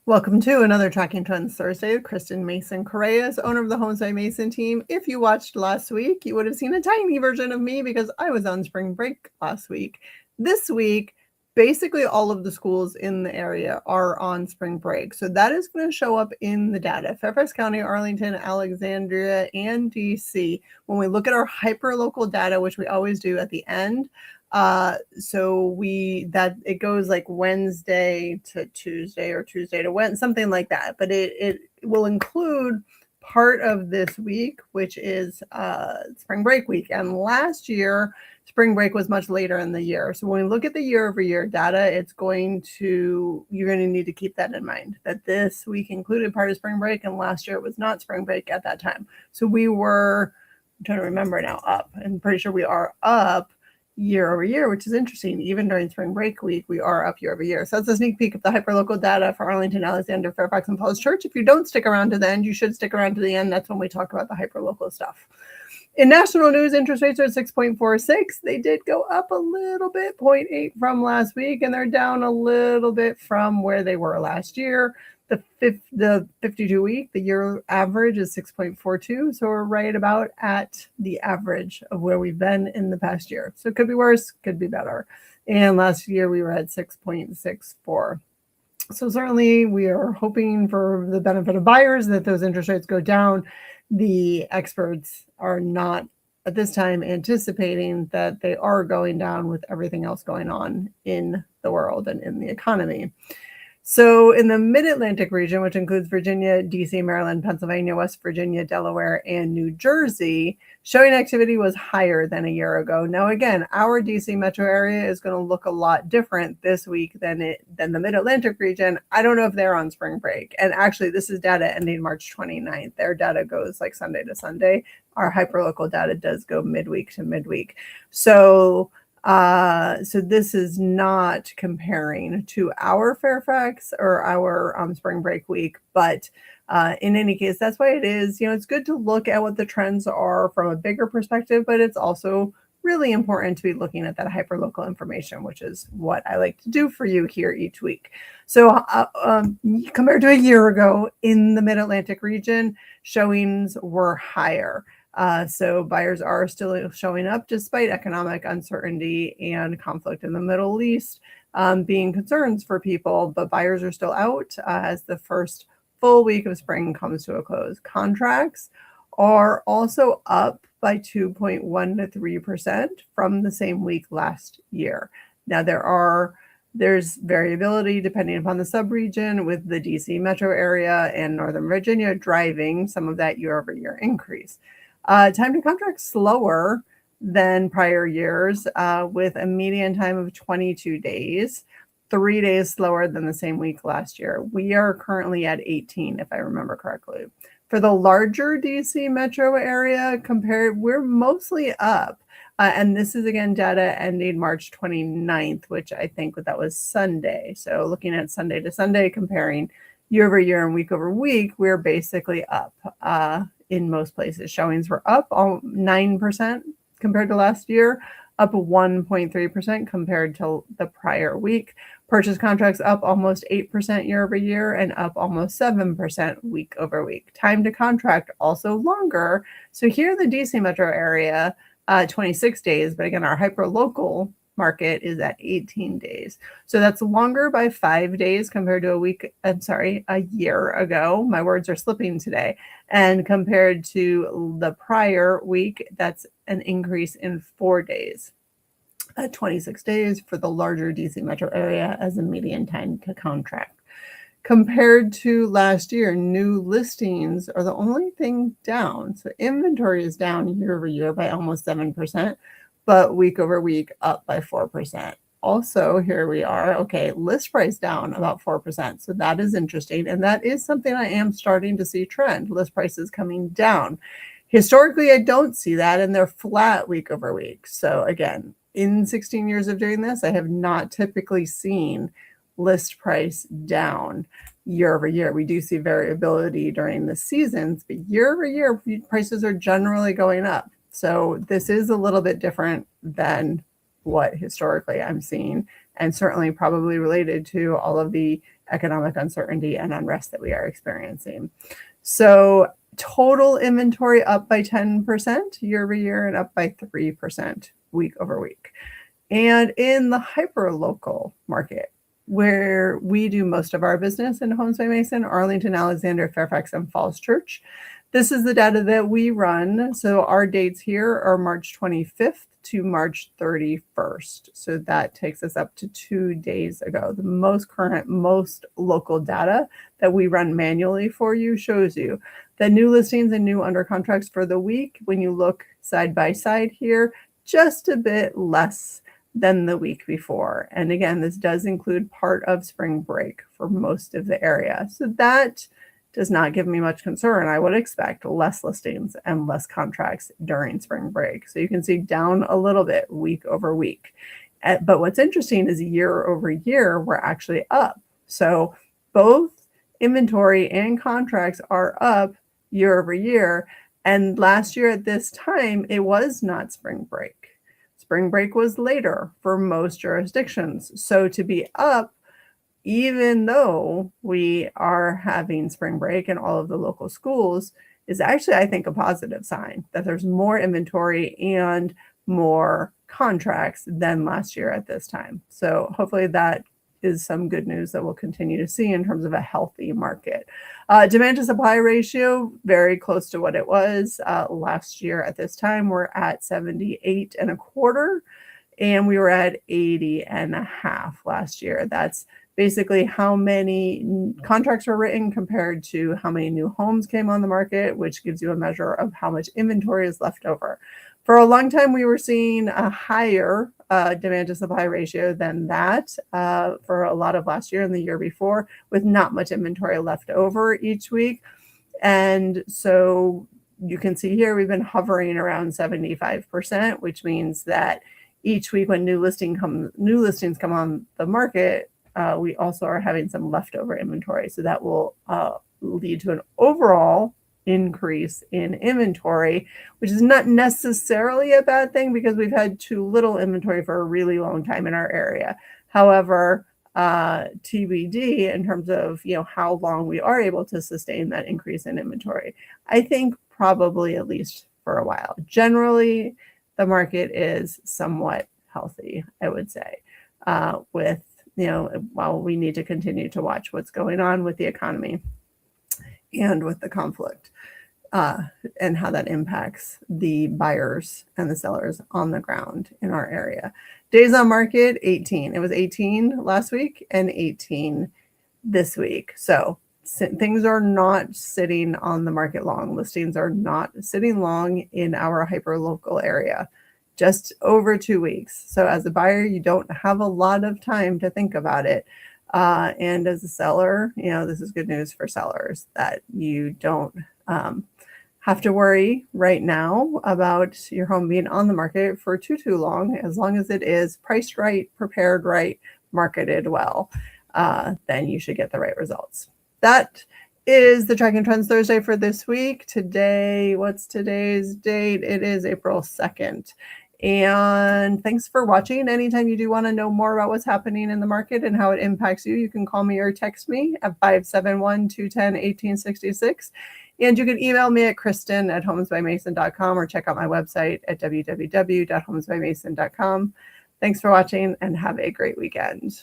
Welcome to another Tracking Trends Thursday with Kristen Mason Coreas, owner of the Homes by Mason team. If you watched last week, you would have seen a tiny version of me because I was on spring break last week. This week, basically all of the schools in the area are on spring break. So that is going to show up in the data. Fairfax County, Arlington, Alexandria, and DC. When we look at our hyperlocal data, which we always do at the end, it goes like Wednesday to Tuesday or Tuesday to Wednesday, something like that. But it will include part of this week, which is spring break week. And last year, spring break was much later in the year. So when we look at the year over year data, you're going to need to keep that in mind, that this week included part of spring break, and last year it was not spring break at that time. So we were, I'm trying to remember now, up. I'm pretty sure we are up year over year, which is interesting. Even during spring break week, we are up year over year. So that's a sneak peek of the hyperlocal data for Arlington, Alexandria, Fairfax, and Falls Church. If you don't stick around to the end, you should stick around to the end. That's when we talk about the hyperlocal stuff. In national news, interest rates are at 6.46. They did go up a little bit, 0.8 from last week, and they're down a little bit from where they were last year. The 52-week, the year average is 6.42. So we're right about at the average of where we've been in the past year. So it could be worse, could be better. And last year we were at 6.64. So certainly we are hoping for the benefit of buyers that those interest rates go down. The experts are not at this time anticipating that they are going down with everything else going on in the world and in the economy. So in the Mid-Atlantic region, which includes Virginia, DC, Maryland, Pennsylvania, West Virginia, Delaware, and New Jersey, showing activity was higher than a year ago. Now, again, our DC metro area is going to look a lot different this week than the Mid-Atlantic region. I don't know if they're on spring break. And actually, this is data ending March 29th. Their data goes like Sunday to Sunday. Our hyperlocal data does go midweek to midweek. So this is not comparing to our Fairfax or our spring break week, but in any case, that's why it is, it's good to look at what the trends are from a bigger perspective, but it's also really important to be looking at that hyperlocal information, which is what I like to do for you here each week. So compared to a year ago in the Mid-Atlantic region, showings were higher. So buyers are still showing up despite economic uncertainty and conflict in the Middle East being concerns for people, but buyers are still out as the first full week of spring comes to a close. Contracts are also up by 2.1 to 3% from the same week last year. Now there's variability depending upon the subregion, with the DC metro area and Northern Virginia driving some of that year over year increase. Time to contract slower than prior years with a median time of 22 days, 3 days slower than the same week last year. We are currently at 18, if I remember correctly. For the larger DC metro area we're mostly up. And this is, again, data ending March 29th, which I think that was Sunday. So looking at Sunday to Sunday, comparing year over year and week over week, we're basically up. In most places, showings were up 9% compared to last year, up 1.3% compared to the prior week. Purchase contracts up almost 8% year over year and up almost 7% week over week. Time to contract also longer. So here the DC metro area, 26 days, but again, our hyperlocal market is at 18 days. So that's longer by 5 days compared to a year ago. My words are slipping today. And compared to the prior week, that's an increase in 4 days. 26 days for the larger DC metro area as a median time to contract. Compared to last year, new listings are the only thing down. So inventory is down year over year by almost 7%. But week over week up by 4%. Also, here we are. Okay, list price down about 4%. So that is interesting. And that is something I am starting to see trend. List prices coming down. Historically, I don't see that, and they're flat week over week. So again, in 16 years of doing this, I have not typically seen list price down year over year. We do see variability during the seasons, but year over year, prices are generally going up. So this is a little bit different than what historically I'm seeing. and certainly probably related to all of the economic uncertainty and unrest that we are experiencing. So total inventory up by 10% year over year and up by 3% week over week. And in the hyper-local market, where we do most of our business in Homes by Mason, Arlington, Alexandria, Fairfax, and Falls Church, this is the data that we run. So our dates here are March 25th to March 31st. So that takes us up to 2 days ago. The most current, most local data that we run manually for you shows you that new listings and new under contracts for the week, when you look side by side here, just a bit less than the week before. And again, this does include part of spring break for most of the area. So that does not give me much concern. I would expect less listings and less contracts during spring break. So you can see down a little bit week over week. But what's interesting is year over year, we're actually up. So both inventory and contracts are up year over year. And last year at this time, it was not spring break. Spring break was later for most jurisdictions. So to be up, even though we are having spring break in all of the local schools, is actually, I think, a positive sign that there's more inventory and more contracts than last year at this time. So hopefully that is some good news that we'll continue to see in terms of a healthy market. Demand to supply ratio, very close to what it was last year at this time. We're at 78.25, and we were at 80.5 last year. That's basically how many contracts were written compared to how many new homes came on the market, which gives you a measure of how much inventory is left over. For a long time, we were seeing a higher demand to supply ratio than that for a lot of last year and the year before, with not much inventory left over each week. And so you can see here, we've been hovering around 75%, which means that each week when new listings come on the market, we also are having some leftover inventory. So that will lead to an overall increase in inventory, which is not necessarily a bad thing because we've had too little inventory for a really long time in our area. However, TBD in terms of how long we are able to sustain that increase in inventory. I think probably at least for a while. Generally, the market is somewhat healthy, I would say, with while we need to continue to watch what's going on with the economy and with the conflict and how that impacts the buyers and the sellers on the ground in our area. Days on market, 18. It was 18 last week and 18 this week. So things are not sitting on the market long. Listings are not sitting long in our hyper-local area. Just over 2 weeks. So as a buyer, you don't have a lot of time to think about it. And as a seller, this is good news for sellers that you don't have to worry right now about your home being on the market for too long. As long as it is priced right, prepared right, marketed well, then you should get the right results. That is the Tracking Trends Thursday for this week. Today, what's today's date? It is April 2nd. And thanks for watching. Anytime you do want to know more about what's happening in the market and how it impacts you, you can call me or text me at 571-210-1866. And you can email me at kristen@homesbymason.com or check out my website at www.homesbymason.com. Thanks for watching and have a great weekend.